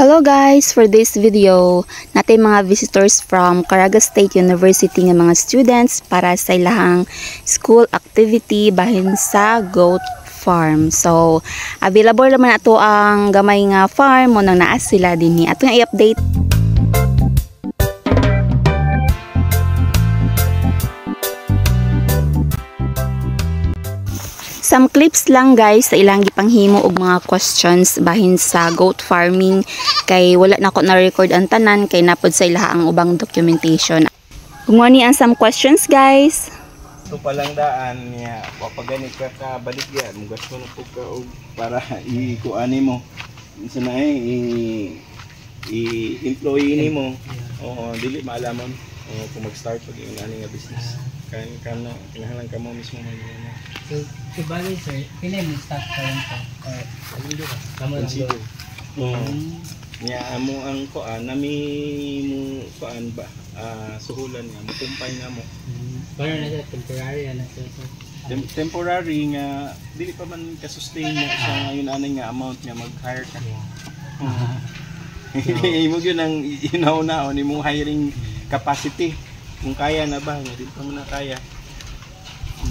Hello guys! For this video, natin mga visitors from Caraga State University ng mga students para sa ilahang school activity bahin sa goat farm. So, available naman ato ang gamay nga farm mo nang naas sila dinhi. Ato nga i-update. Some clips lang guys sa ilang gipanghimo og mga questions bahin sa goat farming kay wala na ko na-record ang tanan kay napod sa ilaha ang ubang documentation. Kungani ang some questions guys. So palang daan niya papaganit ka kabalik yan gusto na po ka og para i-kuani mo. Isa na i-employee nimo. Oo, dili maalaman kung mag-start pag yung ani nga business. Kan na kinahanglan ka mo mismo man. So, bali sir, pila mo start ka lang po? Alin doon ka? Kamo lang doon? Niya mo ang kuan, nami mo kuan ba? Suhulan nga, makumpay nga mo. Pero na siya, temporary na siya. Temporary nga, dili pa man ka-sustain na sa ngayon anay nga amount niya mag-hire ka. Imo yun ang inauna-una ni mong hiring capacity. Kung kaya na ba, hindi pa mo na kaya.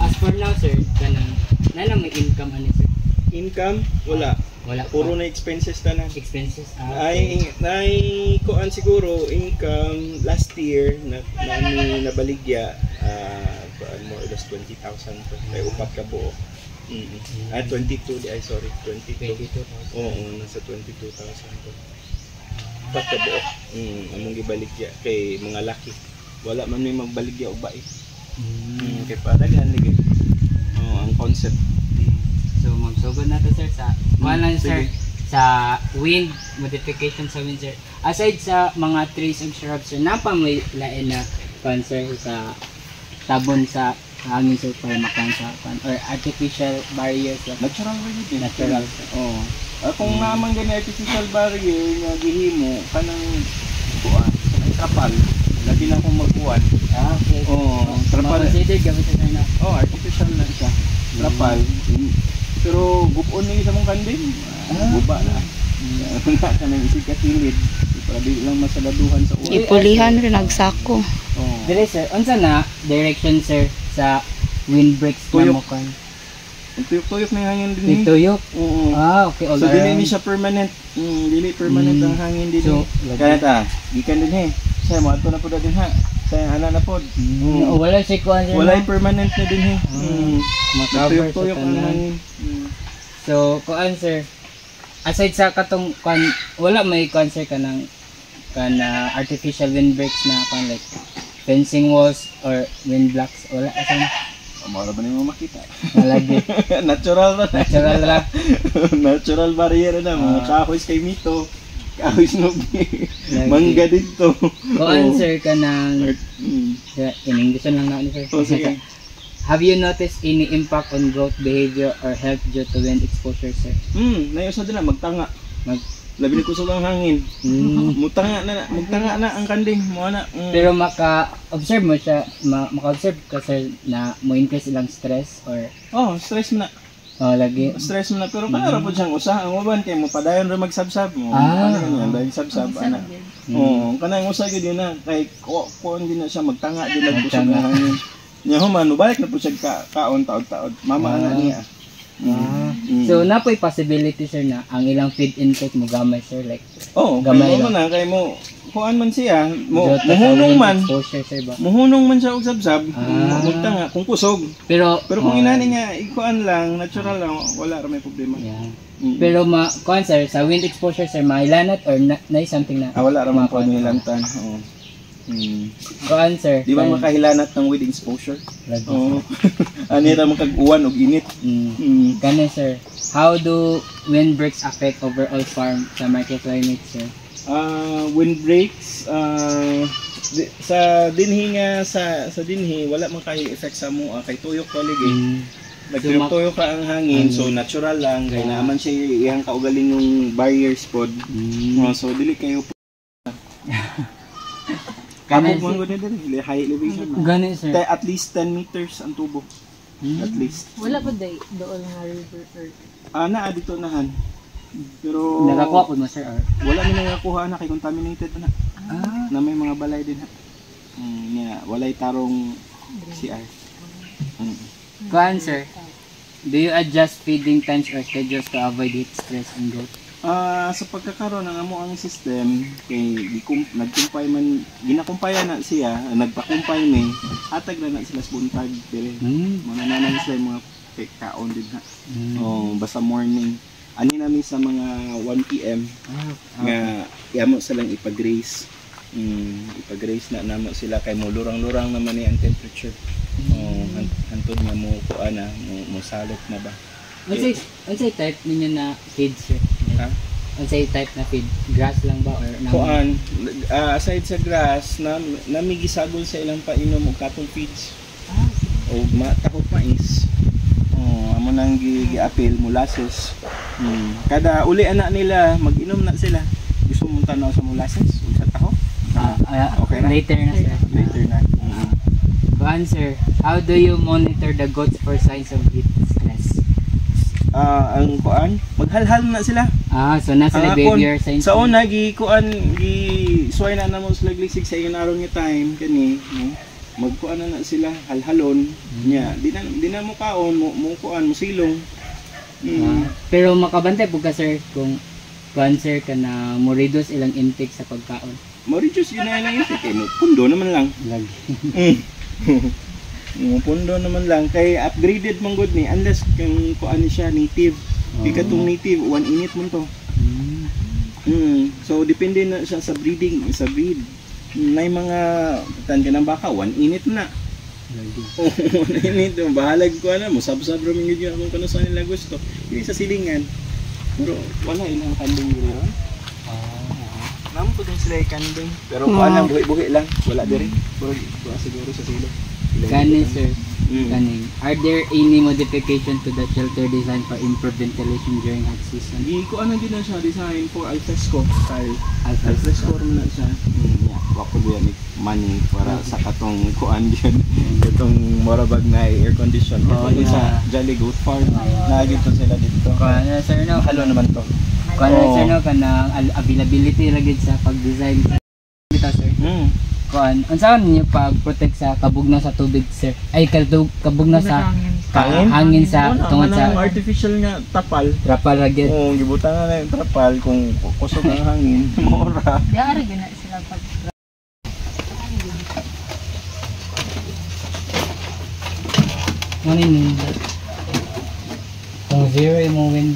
As for now sir, kanang may income ano sir? Income? Wala. Wala puro na expenses na. Expenses? Ay kuan siguro income last year na nabaligya more or less 20,000 kay upat ka buo. 22 ay sorry 22,000. Oo, nasa 22,000 to. Upat ka buo. Among gibaligya kay mga laki. Wala man may magbaligya og bai. Kay padagan ligi. Ang concept. So magsugod na to sir sa lang sir sa wind modification sa wind sir. Aside sa mga trees and shrubs sir, napa may lain na concern sa tabon sa hangin sir para makan sa or artificial barriers like Natural way natural. Oo. Kung naman gani artificial barrier nga gihimo kanang kuan, kanang trapal. Lagi na akong magkuhan. Okay. Trapal. Consider gamit sa na. Artificial na siya. Trapal. Pero gupon na sa mong kanding. Buba na. Wala ka nang isig katilid. Para di lang masaladuhan sa uwan. Ipulihan rin nagsako. Dire sir, unsa na direction sir sa windbreaks na mo kan? Tuyok-tuyok na yung hangin din. Tuyok? Oo. Okay. So dili ni siya permanent. Dili permanent ang hangin din. So, kaya ta, gikan din Saya mo ato na po din ha. Saya ana na po. Wala si kuan sir. Wala permanent na din Makaver tuyok ang hangin. So kuan sir, aside sa katong kuan, wala may kuan sir kanang artificial windbreaks na kuan like fencing walls or wind blocks, wala asan. Mao ba nimo makita? Lagi. Natural na. Natural ra. Natural barrier na mga kahoy kay mito. Kahoy snog. Mangga dito. Kuan sir kanang in-English lang na ni sir. Sige. Have you noticed any impact on growth behavior or health due to wind exposure sir? Nayos na din na magtanga. Labi ni kusog ang hangin. Magtanga na ang kanding mo na. Pero maka-observe mo siya, maka-observe ka sir na mo increase ilang stress or stress mo na. Lagi. Stress mo na pero kanara po siyang usa ang uban kay mo padayon ra magsabsab mo. Yan dahil sabsab ana. Kanang usa gyud na kay kuon din na siya magtanga din na kusog ang hangin. Nya human balik na po siya kaon taod-taod. Mama ana niya. So napoy possibility sir na ang ilang feed intake mo gamay sir like gamay mo na kay mo kuan man siya muhunong man muhunong man siya og sabsab magtanga kung kusog pero kung inani niya ikuan lang natural lang wala ra may problema. Pero kuan sir sa wind exposure sir mailanat or na something na wala ra man po nilantan. Kuan sir di ba makahilanat ng wind exposure? Ani ra makag-uwan og init. Kani sir, how do windbreaks affect overall farm sa microclimate sir? Windbreaks sa dinhi nga sa dinhi wala man kay effect sa mo kay tuyok paligi. Nagtuyok ka ang hangin so natural lang kay naaman siya iyang kaugaling ng barriers pod. So dili kayo Kabog mo gud din high elevation. Gani sir. At least 10 meters ang tubo. At least. Wala pa doon nga river or naa dito nahan. Pero Nakakuha po mo sir or? wala mi nagakuha na kay contaminated na. Na may mga balay din ha. Walay tarong CR. Kuan sir, do you adjust feeding times or schedules to avoid heat stress and goat? Sa pagkakaroon ng amo ang system kay nagkumpay man ginakumpaya na siya, nagpakumpay ni hatag na sila sa buntag dire. Manananan sila yung mga kaon din ha. Basta morning. Ani namin sa mga 1 PM nga iamo silang ipag-raise. Ipag-raise na namo sila kay mo lurang-lurang naman ni ang temperature. Hantod nga mo kuan na mo salot na ba. Unsay type ninyo na feed sir? Ha? Unsay type na feed? Grass lang ba or Kuan aside sa grass namigisagol sa ilang painom og cattle feeds. O matahok mais. Amo nang gi-apil molasses. Kada uli anak nila mag-inom na sila. Gusto mong tanaw sa molasses ug sa tahok? Okay na. Later na sir. Later na. Kuan sir, how do you monitor the goats for signs of heat stress? Ang kuan maghalhal na sila. So nasa behavior signs. Sa una gi suway na namo sila glisig sa ingon nga time kani magkuan na sila halhalon nya di na mo kaon mo kuan mo silong. Pero makabantay po ka sir kung kuan sir ka na mo reduce ilang intake sa pagkaon. Mo reduce yun na lang intake mo pundo naman lang. Pundo naman lang kay upgraded man gud ni unless kung kuan siya native. Di ka tong native 1 init mo to. So depende na siya sa breeding, sa breed. May mga tan ka ng baka 1 init na. 1 init bahalag ko na mo sab-sab ra man gyud akong kano sa nila gusto. Dili sa silingan. Pero wala ilang kandong diri. Namo ko din sila kandong. Pero kuan lang buhi-buhi lang. Wala diri. Pero siguro sa silo. Kanin sir, kanin. Are there any modification to the shelter design for improved ventilation during hot season? Ko ano din na siya design for alfresco style. Alfresco rin na siya. Wako ba yan money para sa katong kuan yun. Itong morabag na air condition. Ito sa Jolly Goat Farm. Naagit to sila dito. Kuan na sir no. Halo naman to. Kuan na sir no kanang availability lagid sa pag-design dito sir. Kuan, unsaon niyo pag-protect sa kabugnaw sa tubig sir? Ay kabugnaw sa hangin sa tungod sa artificial nga tapal. Trapal lagid. Gibutan na yung trapal kung kusog ang hangin. Mora. Diari gyud na sila pag Manin kung zero yung wind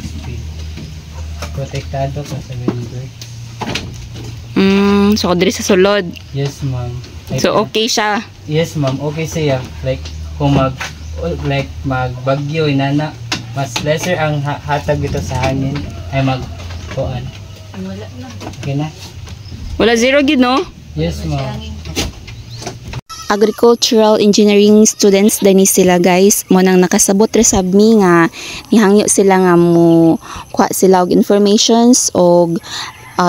speed, protektado ka sa windbreak. So diri sa sulod. Yes ma'am. Like, So okay siya. yes ma'am, okay siya. Like kung magbagyo inana, mas lesser ang hatag dito sa hangin ay magkuan. wala na. Okay na? Wala zero gid no? Yes ma'am. Agricultural engineering students dani sila guys mo nang nakasabot ra sab mi nga nihangyo sila nga mo kuha sila og informations og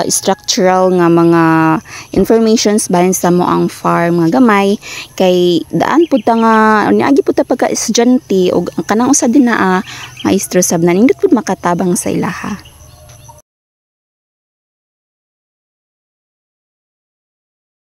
structural nga mga informations bahin sa mo ang farm nga gamay kay daan pud ta nga niagi pud ta pagka estudyante og kanang usa din na maestro sab na nindot pud makatabang sa ilaha.